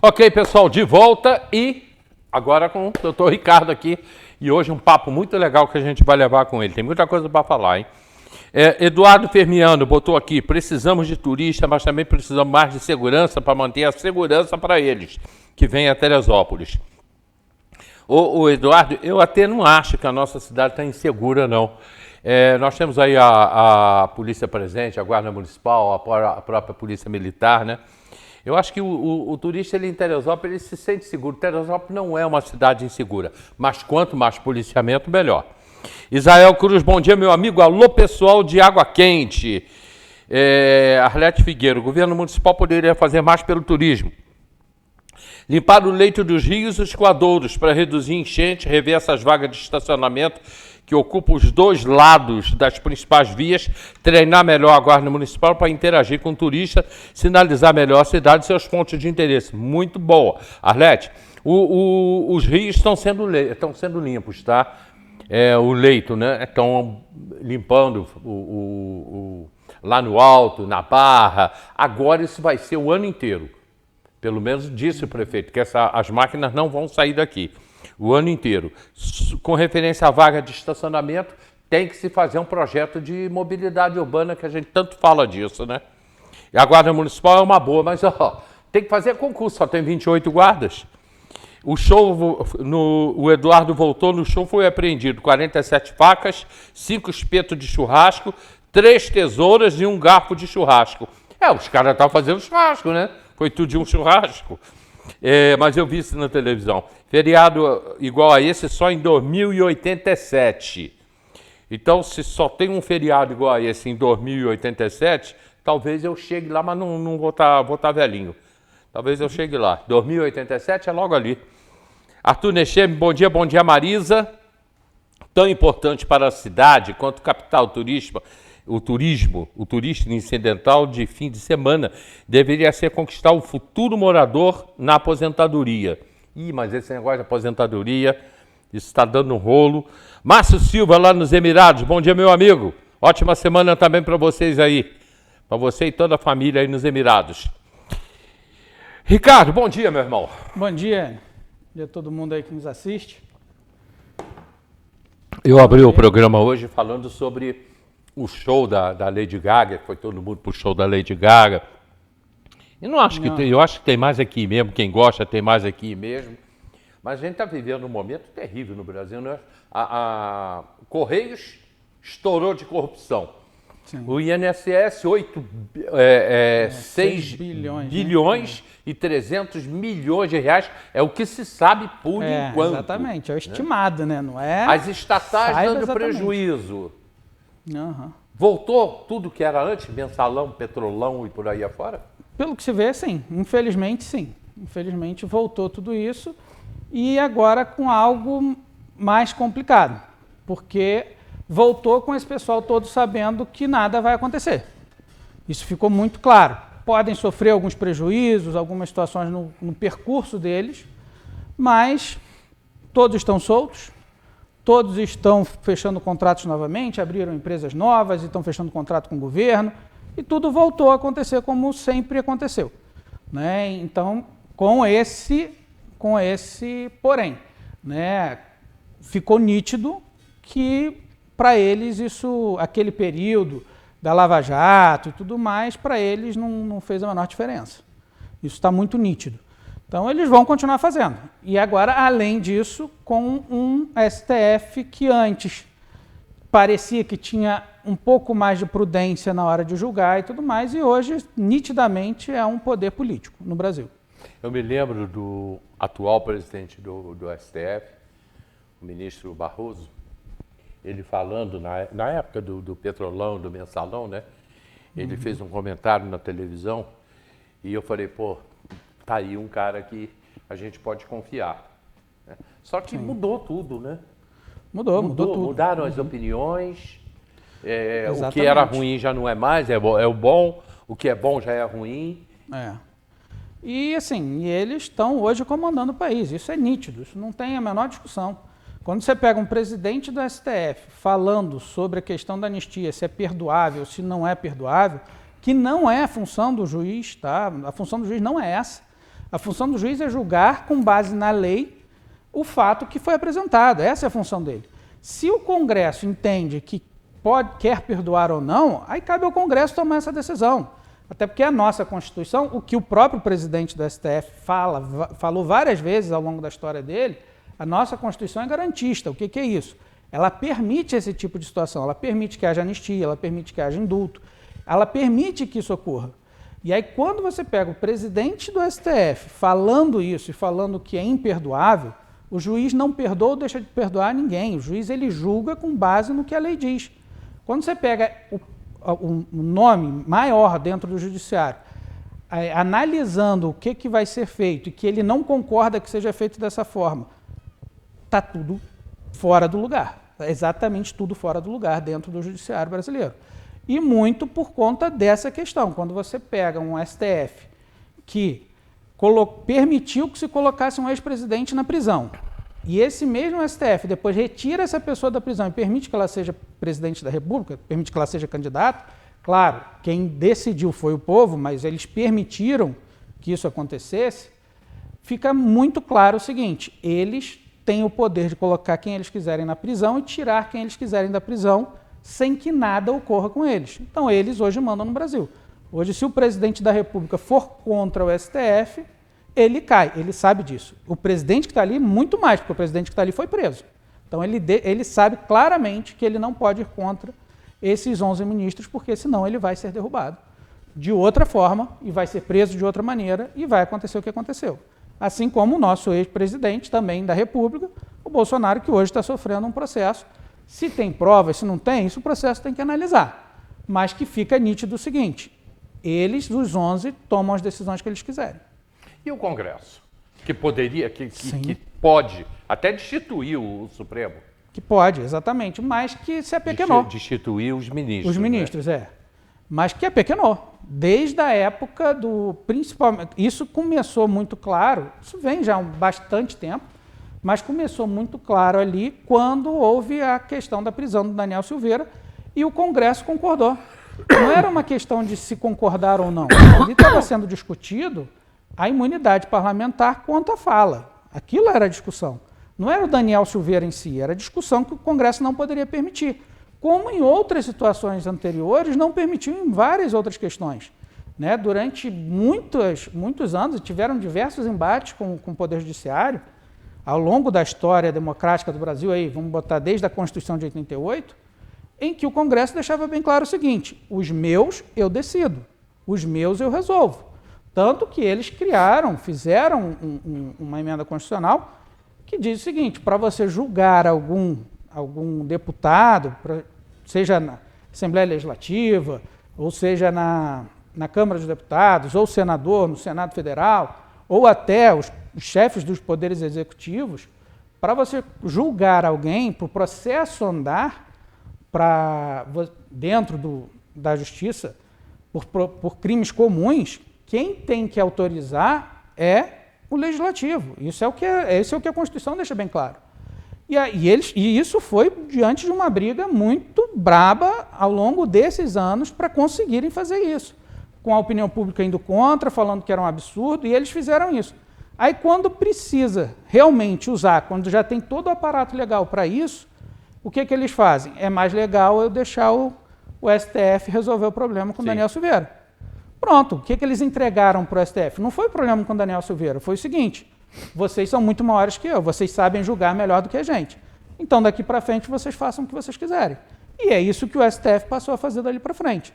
Ok, pessoal, de volta e agora com o doutor Ricardo aqui. E hoje um papo muito legal que a gente vai levar com ele. Tem muita coisa para falar, hein? Eduardo Fermiano botou aqui, precisamos de turista, mas também precisamos mais de segurança para manter a segurança para eles, que vêm a Teresópolis. O Eduardo, eu até não acho que a nossa cidade está insegura, não. Nós temos aí a polícia presente, a guarda municipal, a própria polícia militar, né? Eu acho que o turista ele, em Teresópolis ele se sente seguro. Teresópolis não é uma cidade insegura, mas quanto mais policiamento, melhor. Israel Cruz, bom dia, meu amigo. Alô, pessoal de Água Quente. Arlete Figueiro, o governo municipal poderia fazer mais pelo turismo. Limpar o leito dos rios e os coadouros para reduzir enchente, rever essas vagas de estacionamento que ocupam os dois lados das principais vias, treinar melhor a guarda municipal para interagir com o turista, sinalizar melhor a cidade e seus pontos de interesse. Muito boa. Arlete, os rios estão sendo limpos, tá? O leito, né? Estão limpando lá no alto, na Barra. Agora isso vai ser o ano inteiro. Pelo menos disse o prefeito, que as máquinas não vão sair daqui o ano inteiro. Com referência à vaga de estacionamento, tem que se fazer um projeto de mobilidade urbana, que a gente tanto fala disso, né? E a guarda municipal é uma boa, mas tem que fazer concurso, só tem 28 guardas. O Eduardo voltou, no show foi apreendido 47 facas, 5 espetos de churrasco, 3 tesouras e um garfo de churrasco. Os caras estavam fazendo churrasco, né? Foi tudo de um churrasco. Mas eu vi isso na televisão. Feriado igual a esse só em 2087. Então, se só tem um feriado igual a esse em 2087, talvez eu chegue lá, mas não vou tá velhinho. Talvez eu chegue lá. 2087 é logo ali. Arthur Nechem, bom dia Marisa. Tão importante para a cidade quanto capital turística. O turista incidental de fim de semana deveria ser conquistar o futuro morador na aposentadoria. Mas esse negócio de aposentadoria, isso está dando um rolo. Márcio Silva, lá nos Emirados, bom dia, meu amigo. Ótima semana também para vocês aí. Para você e toda a família aí nos Emirados. Ricardo, bom dia, meu irmão. Bom dia. Bom dia a todo mundo aí que nos assiste. Eu abri o programa hoje falando sobre o show da Lady Gaga, foi todo mundo pro show da Lady Gaga. Eu acho que tem mais aqui mesmo, quem gosta tem mais aqui mesmo. Mas a gente está vivendo um momento terrível no Brasil, né? Correios estourou de corrupção. Sim. O INSS, 6 bilhões, né? E 300 milhões de reais, é o que se sabe por enquanto. Exatamente, é o estimado, né? Não é. As estatais dando exatamente prejuízo. Uhum. Voltou tudo que era antes, mensalão, petrolão e por aí afora? Pelo que se vê, sim. Infelizmente, sim. Infelizmente voltou tudo isso e agora com algo mais complicado, porque voltou com esse pessoal todo sabendo que nada vai acontecer. Isso ficou muito claro. Podem sofrer alguns prejuízos, algumas situações no percurso deles, mas todos estão soltos. Todos estão fechando contratos novamente, abriram empresas novas e estão fechando contrato com o governo e tudo voltou a acontecer como sempre aconteceu, né? Então, com esse porém, né? Ficou nítido que para eles aquele período da Lava Jato e tudo mais, para eles não fez a menor diferença. Isso está muito nítido. Então, eles vão continuar fazendo. E agora, além disso, com um STF que antes parecia que tinha um pouco mais de prudência na hora de julgar e tudo mais, e hoje, nitidamente, é um poder político no Brasil. Eu me lembro do atual presidente do STF, o ministro Barroso, ele falando, na época do petrolão, do mensalão, né? Ele fez um comentário na televisão e eu falei, tá aí um cara que a gente pode confiar. Né? Só que mudou tudo, né? Mudou tudo. Mudaram as opiniões. O que era ruim já não é mais, é o bom. O que é bom já é ruim. E assim, eles estão hoje comandando o país. Isso é nítido, isso não tem a menor discussão. Quando você pega um presidente do STF falando sobre a questão da anistia, se é perdoável, se não é perdoável, que não é a função do juiz, tá? A função do juiz não é essa. A função do juiz é julgar com base na lei o fato que foi apresentado. Essa é a função dele. Se o Congresso entende que quer perdoar ou não, aí cabe ao Congresso tomar essa decisão. Até porque a nossa Constituição, o que o próprio presidente do STF falou várias vezes ao longo da história dele, a nossa Constituição é garantista. O que é isso? Ela permite esse tipo de situação, ela permite que haja anistia, ela permite que haja indulto, ela permite que isso ocorra. E aí, quando você pega o presidente do STF falando isso e falando que é imperdoável, o juiz não perdoa ou deixa de perdoar ninguém. O juiz ele julga com base no que a lei diz. Quando você pega o nome maior dentro do judiciário, analisando o que vai ser feito e que ele não concorda que seja feito dessa forma, está tudo fora do lugar. Exatamente tudo fora do lugar dentro do judiciário brasileiro. E muito por conta dessa questão. Quando você pega um STF que permitiu que se colocasse um ex-presidente na prisão, e esse mesmo STF depois retira essa pessoa da prisão e permite que ela seja presidente da República, permite que ela seja candidata, claro, quem decidiu foi o povo, mas eles permitiram que isso acontecesse, fica muito claro o seguinte: eles têm o poder de colocar quem eles quiserem na prisão e tirar quem eles quiserem da prisão sem que nada ocorra com eles. Então, eles hoje mandam no Brasil. Hoje, se o presidente da República for contra o STF, ele cai, ele sabe disso. O presidente que está ali, muito mais, porque o presidente que está ali foi preso. Então, ele sabe claramente que ele não pode ir contra esses 11 ministros, porque senão ele vai ser derrubado de outra forma e vai ser preso de outra maneira e vai acontecer o que aconteceu. Assim como o nosso ex-presidente também da República, o Bolsonaro, que hoje está sofrendo um processo. Se tem provas, se não tem, isso o processo tem que analisar. Mas que fica nítido o seguinte: eles, os 11, tomam as decisões que eles quiserem. E o Congresso? Que poderia, que pode até destituir o Supremo? Que pode, exatamente, mas que se apequenou. Destituir os ministros. Os ministros, né? Mas que apequenou. Desde a época do... Principalmente, isso começou muito claro, isso vem já há bastante tempo, mas começou muito claro ali quando houve a questão da prisão do Daniel Silveira e o Congresso concordou. Não era uma questão de se concordar ou não. Ali estava sendo discutido a imunidade parlamentar quanto à fala. Aquilo era a discussão. Não era o Daniel Silveira em si, era a discussão que o Congresso não poderia permitir. Como em outras situações não permitiu em várias outras questões. Né? Durante muitos anos, tiveram diversos embates com o Poder Judiciário, ao longo da história democrática do Brasil, aí, vamos botar desde a Constituição de 88, em que o Congresso deixava bem claro o seguinte: os meus eu decido, os meus eu resolvo. Tanto que eles fizeram uma emenda constitucional que diz o seguinte: para você julgar algum deputado, seja na Assembleia Legislativa, ou seja na Câmara dos Deputados, ou senador no Senado Federal, ou até os chefes dos poderes executivos, para você julgar alguém, para o processo andar dentro da justiça, por crimes comuns, quem tem que autorizar é o Legislativo. Isso é o que a Constituição deixa bem claro. E isso foi diante de uma briga muito braba ao longo desses anos para conseguirem fazer isso. Com a opinião pública indo contra, falando que era um absurdo, e eles fizeram isso. Aí, quando precisa realmente usar, quando já tem todo o aparato legal para isso, o que eles fazem? É mais legal eu deixar o STF resolver o problema com o Daniel Silveira. Pronto, o que eles entregaram para o STF? Não foi o problema com o Daniel Silveira, foi o seguinte: vocês são muito maiores que eu, vocês sabem julgar melhor do que a gente. Então, daqui para frente, vocês façam o que vocês quiserem. E é isso que o STF passou a fazer dali para frente.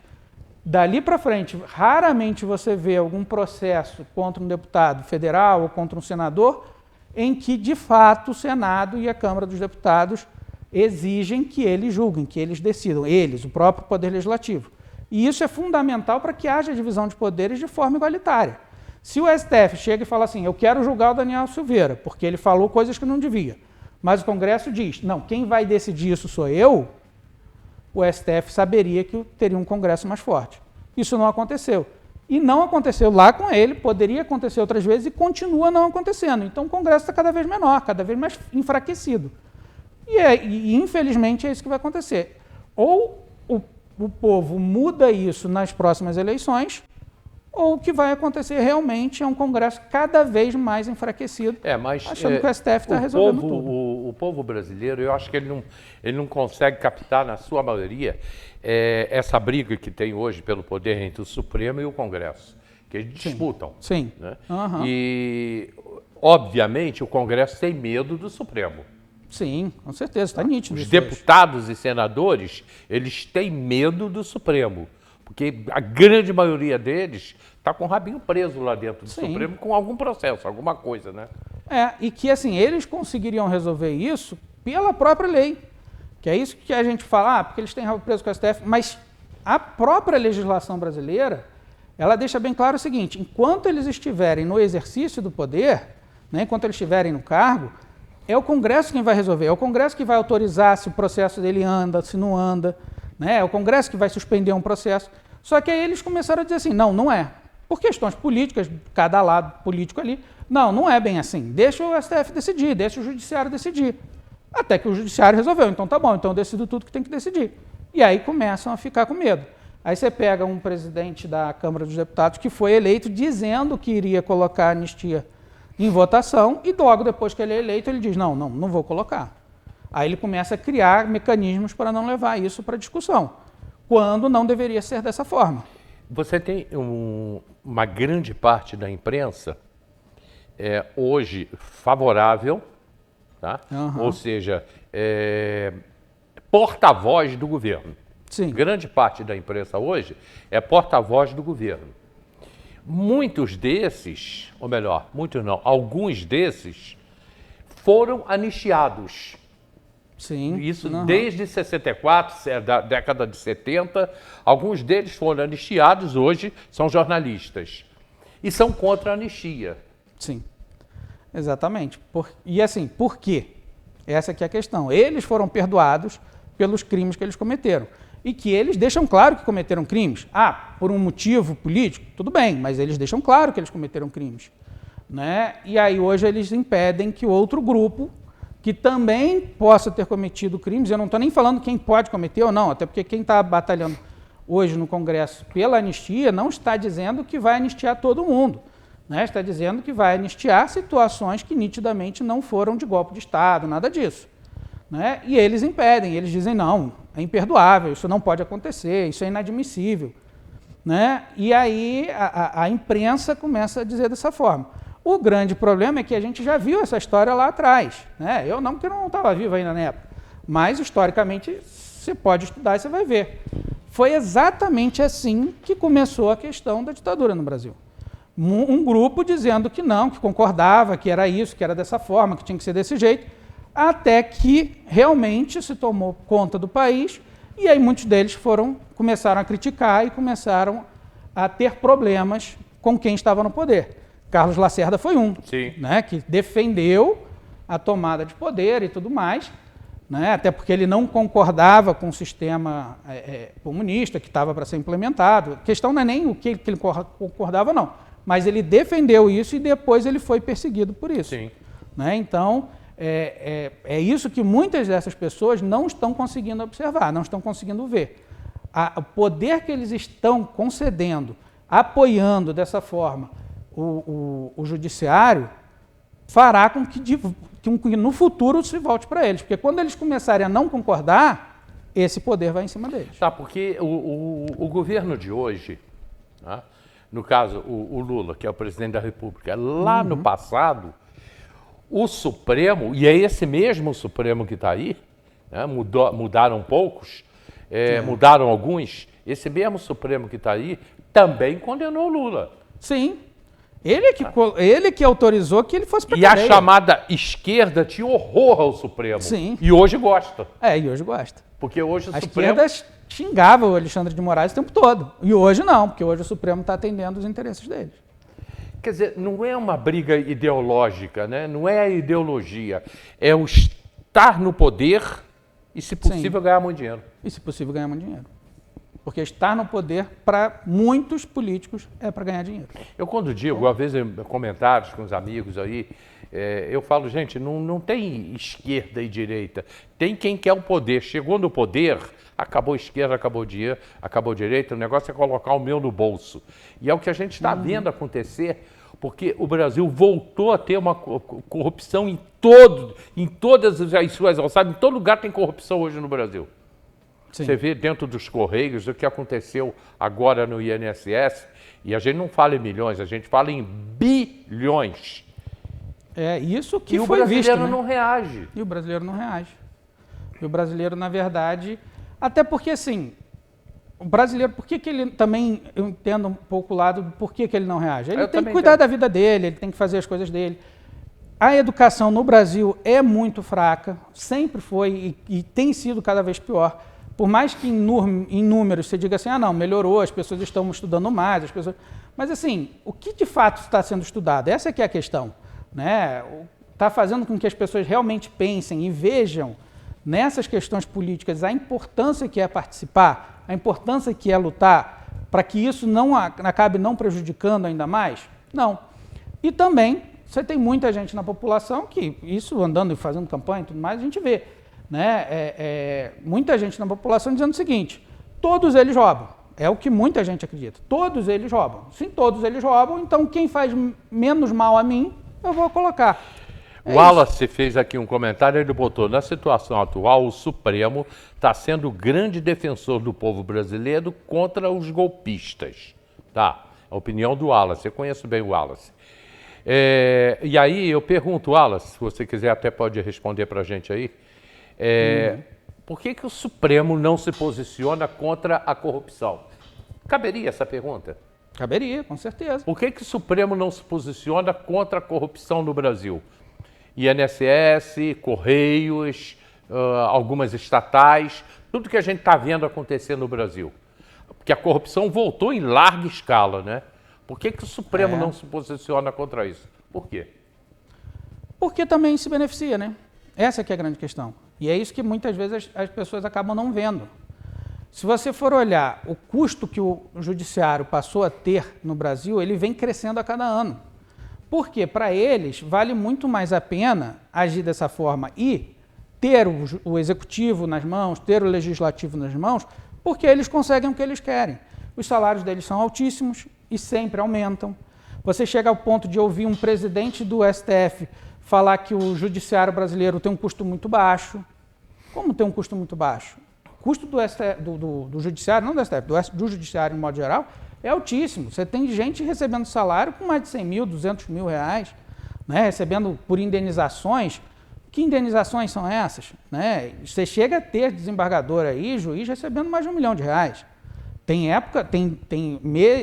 Dali para frente, raramente você vê algum processo contra um deputado federal ou contra um senador em que, de fato, o Senado e a Câmara dos Deputados exigem que eles julguem, que eles decidam, o próprio Poder Legislativo. E isso é fundamental para que haja divisão de poderes de forma igualitária. Se o STF chega e fala assim: eu quero julgar o Daniel Silveira, porque ele falou coisas que não devia, mas o Congresso diz: não, quem vai decidir isso sou eu, o STF saberia que teria um Congresso mais forte. Isso não aconteceu. E não aconteceu lá com ele, poderia acontecer outras vezes e continua não acontecendo. Então o Congresso está cada vez menor, cada vez mais enfraquecido. E infelizmente é isso que vai acontecer. Ou o povo muda isso nas próximas eleições, ou o que vai acontecer realmente é um Congresso cada vez mais enfraquecido, achando que o STF está resolvendo tudo. O povo brasileiro, eu acho que ele não consegue captar, na sua maioria, essa briga que tem hoje pelo poder entre o Supremo e o Congresso, que eles disputam. Sim. Né? Uhum. E, obviamente, o Congresso tem medo do Supremo. Sim, com certeza, está nítido. Os deputados e senadores, eles têm medo do Supremo, porque a grande maioria deles está com o rabinho preso lá dentro do Supremo com algum processo, alguma coisa, né? E que assim, eles conseguiriam resolver isso pela própria lei, que é isso que a gente fala, porque eles têm rabo preso com o STF, mas a própria legislação brasileira, ela deixa bem claro o seguinte, enquanto eles estiverem no exercício do poder, né, enquanto eles estiverem no cargo, é o Congresso quem vai resolver, é o Congresso que vai autorizar se o processo dele anda, se não anda, né? É o Congresso que vai suspender um processo. Só que aí eles começaram a dizer assim, não é. Por questões políticas, cada lado político ali, não é bem assim. Deixa o STF decidir, deixa o Judiciário decidir. Até que o Judiciário resolveu, então tá bom, então eu decido tudo que tem que decidir. E aí começam a ficar com medo. Aí você pega um presidente da Câmara dos Deputados que foi eleito dizendo que iria colocar a anistia em votação e logo depois que ele é eleito ele diz, não vou colocar. Aí ele começa a criar mecanismos para não levar isso para discussão, quando não deveria ser dessa forma. Você tem uma grande parte da imprensa hoje favorável, tá? Uhum. Ou seja, porta-voz do governo. Sim. Grande parte da imprensa hoje é porta-voz do governo. Muitos desses, ou melhor, muitos não, alguns desses foram anistiados. Sim. Isso desde 64, da década de 70, alguns deles foram anistiados, hoje são jornalistas. E são contra a anistia. Sim, exatamente. E assim, por quê? Essa aqui é a questão. Eles foram perdoados pelos crimes que eles cometeram. E que eles deixam claro que cometeram crimes. Por um motivo político, tudo bem, mas eles deixam claro que eles cometeram crimes. Né? E aí hoje eles impedem que outro grupo, que também possa ter cometido crimes, eu não estou nem falando quem pode cometer ou não, até porque quem está batalhando hoje no Congresso pela anistia não está dizendo que vai anistiar todo mundo. Né? Está dizendo que vai anistiar situações que nitidamente não foram de golpe de Estado, nada disso. Né? E eles impedem, eles dizem não, é imperdoável, isso não pode acontecer, isso é inadmissível. Né? E aí a imprensa começa a dizer dessa forma. O grande problema é que a gente já viu essa história lá atrás. Né? Eu não, porque eu não estava vivo ainda na época, mas historicamente você pode estudar e você vai ver. Foi exatamente assim que começou a questão da ditadura no Brasil. Um grupo dizendo que não, que concordava, que era isso, que era dessa forma, que tinha que ser desse jeito, até que realmente se tomou conta do país e aí muitos deles começaram a criticar e começaram a ter problemas com quem estava no poder. Carlos Lacerda foi um, né, que defendeu a tomada de poder e tudo mais, né, até porque ele não concordava com o sistema comunista que estava para ser implementado. A questão não é nem o que ele concordava, não, mas ele defendeu isso e depois ele foi perseguido por isso. Sim. Né, então, é isso que muitas dessas pessoas não estão conseguindo observar, não estão conseguindo ver. O poder que eles estão concedendo, apoiando dessa forma o judiciário, fará com que no futuro se volte para eles. Porque quando eles começarem a não concordar, esse poder vai em cima deles. Tá, porque o governo de hoje, né, no caso o Lula, que é o presidente da República, lá no passado, o Supremo, e é esse mesmo Supremo que está aí, né, mudaram poucos, mudaram alguns, esse mesmo Supremo que está aí também condenou o Lula. Sim. Ele que autorizou que ele fosse para cadeia. E a chamada esquerda tinha horror ao Supremo. Sim. E hoje gosta. E hoje gosta. Porque hoje o a Supremo... esquerda xingava o Alexandre de Moraes o tempo todo. E hoje não, porque hoje o Supremo está atendendo os interesses deles. Quer dizer, não é uma briga ideológica, né? Não é a ideologia. É o estar no poder e, se possível, ganhar muito dinheiro. E, se possível, ganhar muito dinheiro. Porque estar no poder, para muitos políticos, é para ganhar dinheiro. Eu, quando digo, às vezes, em comentários com os amigos aí, eu falo, gente, não tem esquerda e direita. Tem quem quer o poder. Chegou no poder, acabou a esquerda, acabou a direita. O negócio é colocar o meu no bolso. E é o que a gente está vendo acontecer, porque o Brasil voltou a ter uma corrupção em todas as suas alçadas. Em todo lugar tem corrupção hoje no Brasil. Sim. Você vê dentro dos Correios o que aconteceu agora no INSS, e a gente não fala em milhões, a gente fala em bilhões. É isso que foi visto. E o brasileiro não reage. E o brasileiro não reage. E o brasileiro, na verdade, até porque assim, o brasileiro, por que ele também, eu entendo um pouco o lado do porquê que ele não reage. Ele tem que cuidar da vida dele, ele tem que fazer as coisas dele. A educação no Brasil é muito fraca, sempre foi e tem sido cada vez pior. Por mais que em números você diga assim, não, melhorou, as pessoas estão estudando mais, mas assim, o que de fato está sendo estudado? Essa que é a questão, né? Está fazendo com que as pessoas realmente pensem e vejam nessas questões políticas a importância que é participar, a importância que é lutar, para que isso não acabe não prejudicando ainda mais? Não. E também, você tem muita gente na população que, isso andando e fazendo campanha e tudo mais, a gente vê, né? Muita gente na população dizendo o seguinte, todos eles roubam, é o que muita gente acredita, todos eles roubam. Se todos eles roubam, então quem faz menos mal a mim, eu vou colocar. O Wallace fez aqui um comentário, ele botou, na situação atual, o Supremo está sendo o grande defensor do povo brasileiro contra os golpistas. Tá, a opinião do Wallace, eu conheço bem o Wallace. E aí eu pergunto, Wallace, se você quiser até pode responder para a gente aí, por que o Supremo não se posiciona contra a corrupção? Caberia essa pergunta? Caberia, com certeza. Por que o Supremo não se posiciona contra a corrupção no Brasil? INSS, Correios, algumas estatais, tudo que a gente está vendo acontecer no Brasil. Porque a corrupção voltou em larga escala, né? Por que o Supremo não se posiciona contra isso? Por quê? Porque também se beneficia, né? Essa que é a grande questão. E é isso que muitas vezes as pessoas acabam não vendo. Se você for olhar o custo que o judiciário passou a ter no Brasil, ele vem crescendo a cada ano. Porque para eles vale muito mais a pena agir dessa forma e ter o executivo nas mãos, ter o legislativo nas mãos, porque eles conseguem o que eles querem. Os salários deles são altíssimos e sempre aumentam. Você chega ao ponto de ouvir um presidente do STF falar que o judiciário brasileiro tem um custo muito baixo. Como tem um custo muito baixo? O custo do judiciário, não do STF, do judiciário em modo geral, é altíssimo. Você tem gente recebendo salário com mais de 100 mil, 200 mil reais, né? Recebendo por indenizações. Que indenizações são essas? Né? Você chega a ter desembargador aí, juiz, recebendo mais de R$1 milhão. Tem época,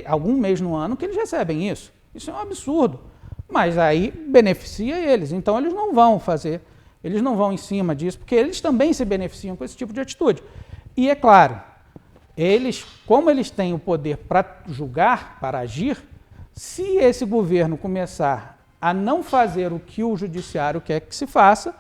algum mês no ano que eles recebem isso. Isso é um absurdo. Mas aí beneficia eles. Então eles não vão fazer, eles não vão em cima disso, porque eles também se beneficiam com esse tipo de atitude. E é claro, como eles têm o poder para julgar, para agir, se esse governo começar a não fazer o que o judiciário quer que se faça,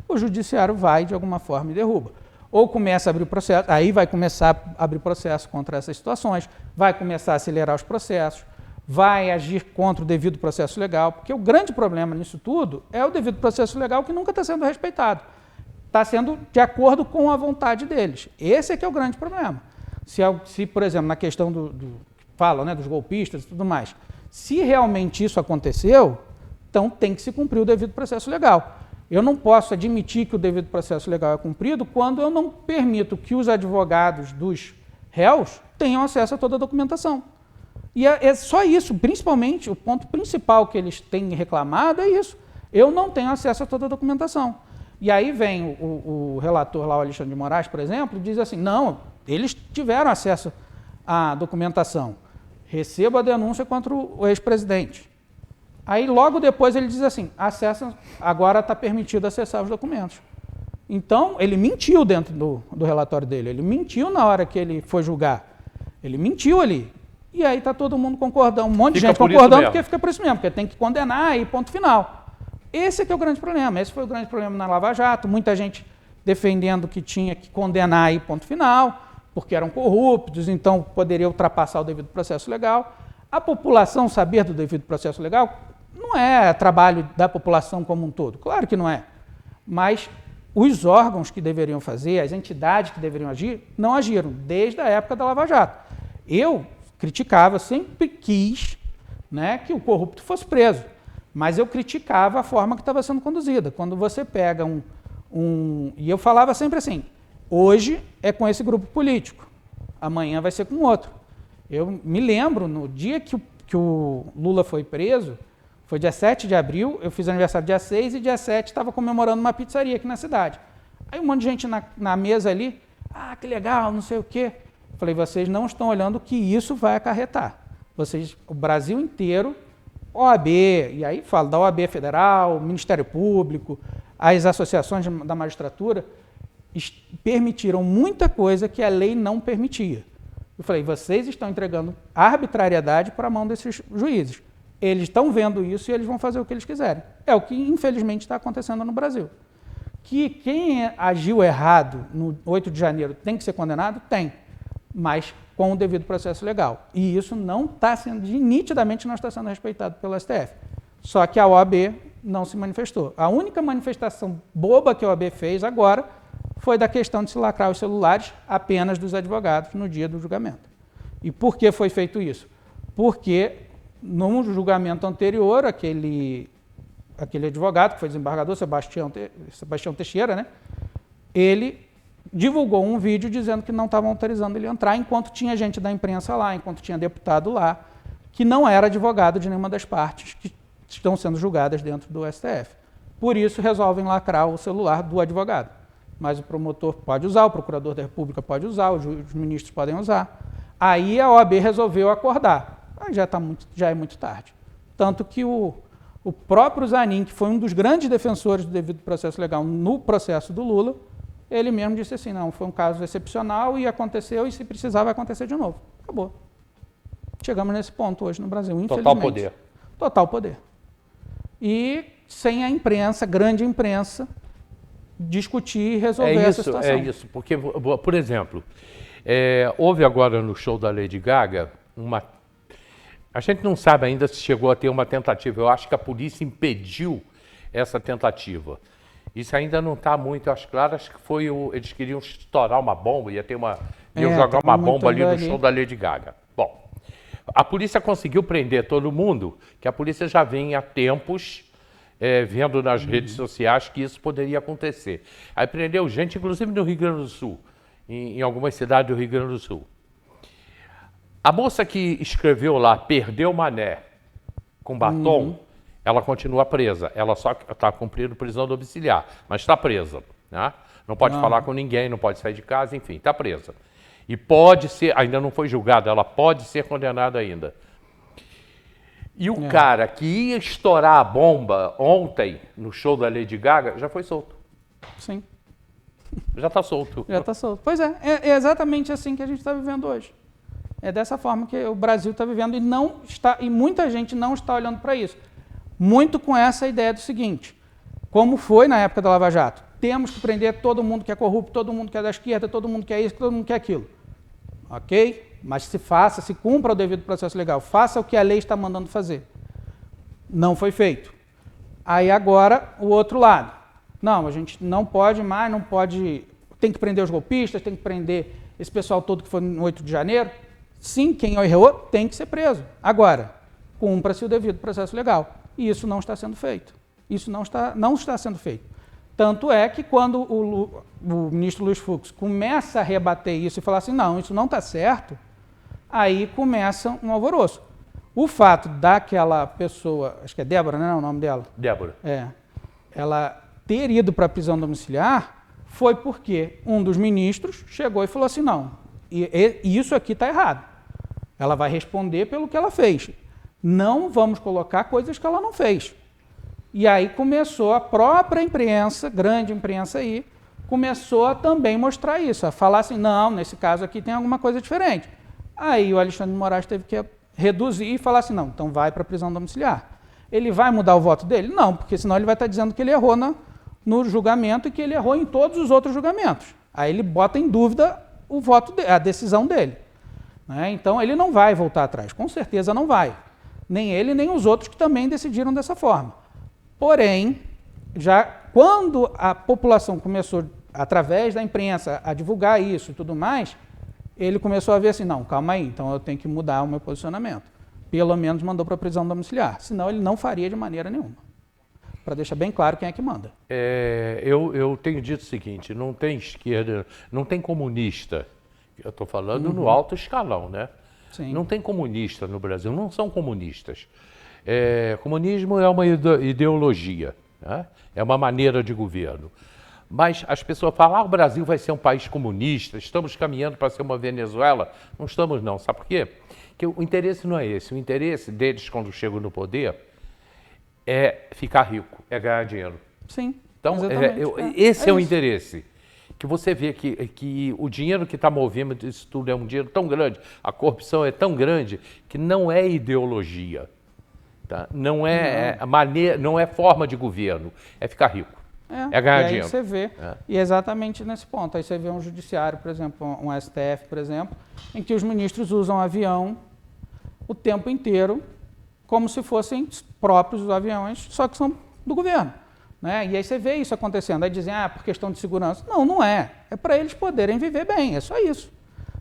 o judiciário vai, de alguma forma, e derruba. Ou começa a abrir processo, aí vai começar a abrir processo contra essas situações, vai começar a acelerar os processos, vai agir contra o devido processo legal, porque o grande problema nisso tudo é o devido processo legal que nunca está sendo respeitado. Está sendo de acordo com a vontade deles. Esse é que é o grande problema. Se por exemplo, na questão falam, né, dos golpistas e tudo mais, se realmente isso aconteceu, então tem que se cumprir o devido processo legal. Eu não posso admitir que o devido processo legal é cumprido quando eu não permito que os advogados dos réus tenham acesso a toda a documentação. E é só isso, principalmente, o ponto principal que eles têm reclamado é isso. Eu não tenho acesso a toda a documentação. E aí vem o relator lá, o Alexandre de Moraes, por exemplo, e diz assim, não, eles tiveram acesso à documentação. Recebo a denúncia contra o ex-presidente. Aí logo depois ele diz assim, agora está permitido acessar os documentos. Então, ele mentiu dentro do relatório dele, ele mentiu na hora que ele foi julgar. Ele mentiu ali. E aí está todo mundo concordando, um monte de gente concordando, porque fica por isso mesmo, porque tem que condenar e ponto final. Esse é que é o grande problema, esse foi o grande problema na Lava Jato, muita gente defendendo que tinha que condenar e ponto final, porque eram corruptos, então poderia ultrapassar o devido processo legal. A população saber do devido processo legal não é trabalho da população como um todo, claro que não é, mas os órgãos que deveriam fazer, as entidades que deveriam agir, não agiram, desde a época da Lava Jato. Eu criticava, sempre quis, né, que o corrupto fosse preso, mas eu criticava a forma que estava sendo conduzida. Quando você pega e eu falava sempre assim, hoje é com esse grupo político, amanhã vai ser com outro. Eu me lembro, no dia que o Lula foi preso, foi dia 7 de abril, eu fiz aniversário dia 6 e dia 7 estava comemorando uma pizzaria aqui na cidade. Aí um monte de gente na mesa ali, que legal, não sei o quê. Eu falei, vocês não estão olhando o que isso vai acarretar. O Brasil inteiro, OAB, e aí falo da OAB Federal, Ministério Público, as associações da magistratura, permitiram muita coisa que a lei não permitia. Eu falei, vocês estão entregando arbitrariedade para a mão desses juízes. Eles estão vendo isso e eles vão fazer o que eles quiserem. É o que, infelizmente, está acontecendo no Brasil. Que quem agiu errado no 8 de janeiro tem que ser condenado? Tem, mas com o devido processo legal. E isso não está sendo, nitidamente não está sendo respeitado pelo STF. Só que a OAB não se manifestou. A única manifestação boba que a OAB fez agora foi da questão de se lacrar os celulares apenas dos advogados no dia do julgamento. E por que foi feito isso? Porque no julgamento anterior, aquele advogado, que foi desembargador, Sebastião Teixeira, né, ele divulgou um vídeo dizendo que não estavam autorizando ele entrar, enquanto tinha gente da imprensa lá, enquanto tinha deputado lá, que não era advogado de nenhuma das partes que estão sendo julgadas dentro do STF. Por isso, resolvem lacrar o celular do advogado. Mas o promotor pode usar, o procurador da República pode usar, os ministros podem usar. Aí a OAB resolveu acordar. Aí já é muito tarde. Tanto que o próprio Zanin, que foi um dos grandes defensores do devido processo legal no processo do Lula, ele mesmo disse assim, não, foi um caso excepcional e aconteceu, e se precisar vai acontecer de novo. Acabou. Chegamos nesse ponto hoje no Brasil, infelizmente. Total poder. Total poder. E sem a imprensa, grande imprensa, discutir e resolver essa situação. É isso, porque, por exemplo, houve agora no show da Lady Gaga a gente não sabe ainda se chegou a ter uma tentativa. Eu acho que a polícia impediu essa tentativa. Isso ainda não está muito, acho claro, acho que foi eles queriam estourar uma bomba, iam jogar uma bomba ali no show da Lady Gaga. Bom, a polícia conseguiu prender todo mundo, que a polícia já vem há tempos vendo nas redes sociais que isso poderia acontecer. Aí prendeu gente, inclusive no Rio Grande do Sul, em algumas cidades do Rio Grande do Sul. A moça que escreveu lá, perdeu Mané com batom, ela continua presa. Ela só está cumprindo prisão domiciliar, mas está presa. Né? Não pode falar com ninguém, não pode sair de casa, enfim, está presa. E pode ser, ainda não foi julgada, ela pode ser condenada ainda. E o cara que ia estourar a bomba ontem, no show da Lady Gaga, já foi solto. Sim. Já está solto. Já está solto. Pois é exatamente assim que a gente está vivendo hoje. É dessa forma que o Brasil está vivendo e muita gente não está olhando para isso. Muito com essa ideia do seguinte, como foi na época da Lava Jato, temos que prender todo mundo que é corrupto, todo mundo que é da esquerda, todo mundo que é isso, todo mundo que é aquilo. Ok? Mas se cumpra o devido processo legal, faça o que a lei está mandando fazer. Não foi feito. Aí agora, o outro lado. Não, a gente não pode mais, tem que prender os golpistas, tem que prender esse pessoal todo que foi no 8 de janeiro. Sim, quem errou tem que ser preso. Agora, cumpra-se o devido processo legal. E isso não está sendo feito. Isso não está sendo feito. Tanto é que quando o ministro Luiz Fux começa a rebater isso e falar assim, não, isso não está certo, aí começa um alvoroço. O fato daquela pessoa, acho que é Débora, né, o nome dela? Débora. Ela ter ido para a prisão domiciliar foi porque um dos ministros chegou e falou assim, não, isso aqui está errado. Ela vai responder pelo que ela fez. Não vamos colocar coisas que ela não fez. E aí começou a própria imprensa, grande imprensa aí, começou a também mostrar isso, a falar assim, não, nesse caso aqui tem alguma coisa diferente. Aí o Alexandre de Moraes teve que reduzir e falar assim, não, então vai para a prisão domiciliar. Ele vai mudar o voto dele? Não, porque senão ele vai estar dizendo que ele errou no julgamento e que ele errou em todos os outros julgamentos. Aí ele bota em dúvida o voto, a decisão dele. Né? Então, ele não vai voltar atrás, com certeza não vai. Nem ele, nem os outros que também decidiram dessa forma. Porém, já quando a população começou, através da imprensa, a divulgar isso e tudo mais, ele começou a ver assim, não, calma aí, então eu tenho que mudar o meu posicionamento. Pelo menos mandou para a prisão domiciliar, senão ele não faria de maneira nenhuma. Para deixar bem claro quem é que manda. Eu tenho dito o seguinte, não tem esquerda, não tem comunista. Eu estou falando no alto escalão, né? Sim. Não tem comunista no Brasil, não são comunistas. Comunismo é uma ideologia, né? É uma maneira de governo. Mas as pessoas falam, o Brasil vai ser um país comunista, estamos caminhando para ser uma Venezuela. Não estamos não, sabe por quê? Porque o interesse não é esse. O interesse deles, quando chegam no poder, é ficar rico, é ganhar dinheiro. Sim, então, esse é o interesse. Que você vê que o dinheiro que está movendo isso tudo é um dinheiro tão grande, a corrupção é tão grande, que não é ideologia. Tá? Não é forma de governo, é ficar rico. É ganhar dinheiro. Aí você vê, e exatamente nesse ponto, aí você vê um judiciário, por exemplo, um STF, por exemplo, em que os ministros usam avião o tempo inteiro como se fossem próprios os aviões, só que são do governo. Né? E aí você vê isso acontecendo, aí dizem, por questão de segurança. Não, não é. É para eles poderem viver bem, é só isso.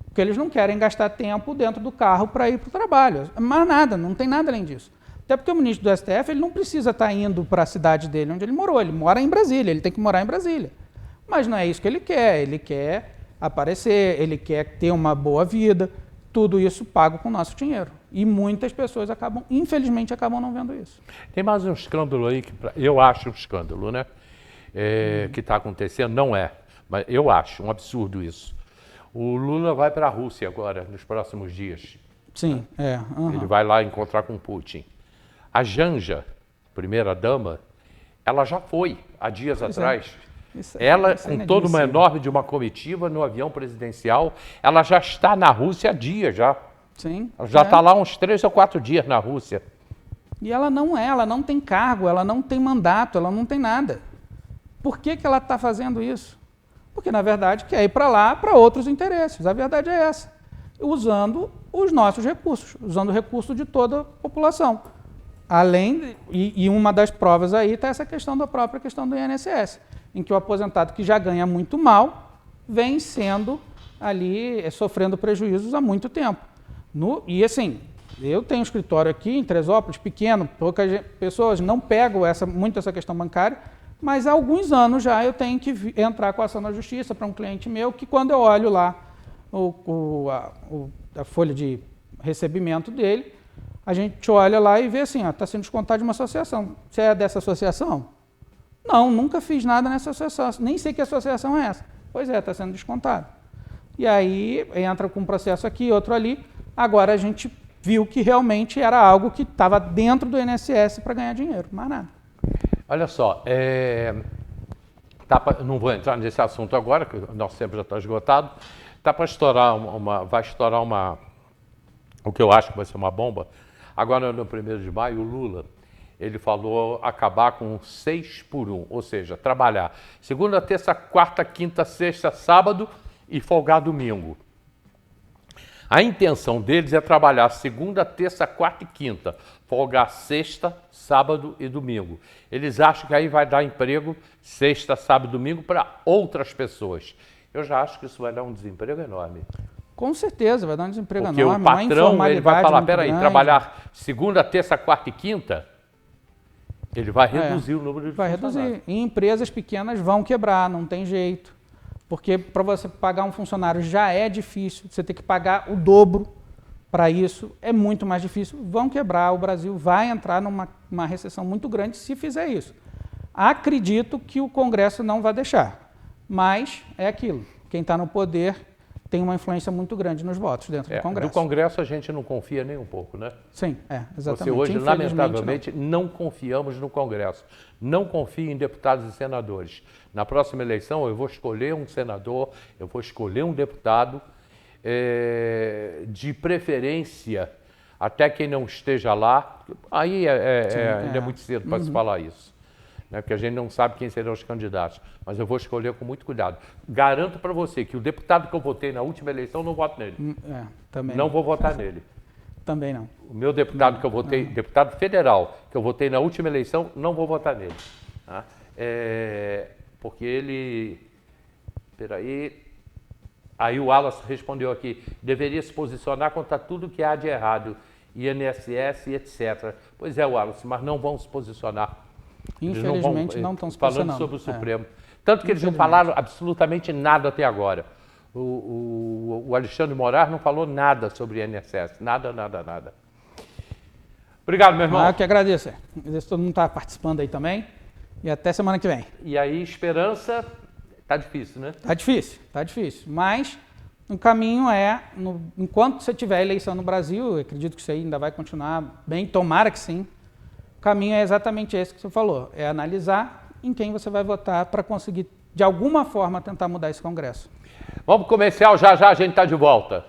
Porque eles não querem gastar tempo dentro do carro para ir para o trabalho. Mais nada, não tem nada além disso. Até porque o ministro do STF ele não precisa estar indo para a cidade dele, onde ele morou. Ele mora em Brasília, ele tem que morar em Brasília. Mas não é isso que ele quer aparecer, ele quer ter uma boa vida, tudo isso pago com o nosso dinheiro. E muitas pessoas infelizmente, acabam não vendo isso. Tem mais um escândalo aí, que eu acho um escândalo, né? Que está acontecendo, não é, mas eu acho um absurdo isso. O Lula vai para a Rússia agora, nos próximos dias. Sim, Ele vai lá encontrar com Putin. A Janja, primeira-dama, ela já foi, há dias atrás. Ela, com toda uma enorme de uma comitiva no avião presidencial, ela já está na Rússia há dias já. Sim. Ela já está lá uns 3 ou 4 dias na Rússia. E ela não tem cargo, ela não tem mandato, ela não tem nada. Por que ela está fazendo isso? Porque, na verdade, quer ir para lá para outros interesses. A verdade é essa. Usando os nossos recursos, usando o recurso de toda a população. E uma das provas aí está essa questão da própria questão do INSS, em que o aposentado que já ganha muito mal vem sendo ali, sofrendo prejuízos há muito tempo. E assim, eu tenho um escritório aqui em Teresópolis, pequeno, poucas pessoas não pegam muito essa questão bancária, mas há alguns anos já eu tenho que entrar com a ação na justiça para um cliente meu, que quando eu olho lá a folha de recebimento dele, a gente olha lá e vê assim, está sendo descontado de uma associação. Você é dessa associação? Não, nunca fiz nada nessa associação, nem sei que associação é essa. Pois é, está sendo descontado. E aí entra com um processo aqui, outro ali. Agora a gente viu que realmente era algo que estava dentro do INSS para ganhar dinheiro, mais nada. Olha só, não vou entrar nesse assunto agora, que o nosso tempo já está esgotado. Está para estourar o que eu acho que vai ser uma bomba. Agora, no 1º de maio, o Lula, ele falou acabar com 6 por 1, ou seja, trabalhar segunda, terça, quarta, quinta, sexta, sábado e folgar domingo. A intenção deles é trabalhar segunda, terça, quarta e quinta, folgar sexta, sábado e domingo. Eles acham que aí vai dar emprego sexta, sábado e domingo para outras pessoas. Eu já acho que isso vai dar um desemprego enorme. Com certeza, vai dar um desemprego enorme. Porque o patrão ele vai falar, peraí, trabalhar segunda, terça, quarta e quinta, ele vai reduzir o número de funcionários. Vai reduzir. E empresas pequenas vão quebrar, não tem jeito. Porque para você pagar um funcionário já é difícil, você tem que pagar o dobro para isso, é muito mais difícil. Vão quebrar, o Brasil vai entrar numa recessão muito grande se fizer isso. Acredito que o Congresso não vai deixar, mas é aquilo, quem está no poder tem uma influência muito grande nos votos dentro do Congresso. Do Congresso a gente não confia nem um pouco, né? Sim, exatamente. Você hoje, lamentavelmente, não confiamos no Congresso. Não confio em deputados e senadores. Na próxima eleição eu vou escolher um senador, eu vou escolher um deputado, de preferência, até quem não esteja lá. Aí ainda é muito cedo para se falar isso. né, porque a gente não sabe quem serão os candidatos, mas eu vou escolher com muito cuidado. Garanto para você que o deputado que eu votei na última eleição, não voto nele. Também Não vou votar nele. Também não. O meu deputado que eu votei, deputado federal, que eu votei na última eleição, não vou votar nele. Tá? Porque ele... Peraí... Aí o Wallace respondeu aqui, deveria se posicionar contra tudo que há de errado, INSS e etc. Pois é, Wallace, mas não vão se posicionar. Infelizmente não estão se posicionando. Falando sobre o Supremo. Tanto que eles não falaram absolutamente nada até agora. O Alexandre Moraes não falou nada sobre INSS. Nada, nada, nada. Obrigado, meu irmão. Eu que agradeço. Agradeço que todo mundo está participando aí também. E até semana que vem. E aí, esperança... Tá difícil, né? Tá difícil. Mas o caminho é, enquanto você tiver eleição no Brasil, eu acredito que isso aí ainda vai continuar bem, tomara que sim. O caminho é exatamente esse que você falou, é analisar em quem você vai votar para conseguir, de alguma forma, tentar mudar esse Congresso. Vamos comercial, já já a gente está de volta.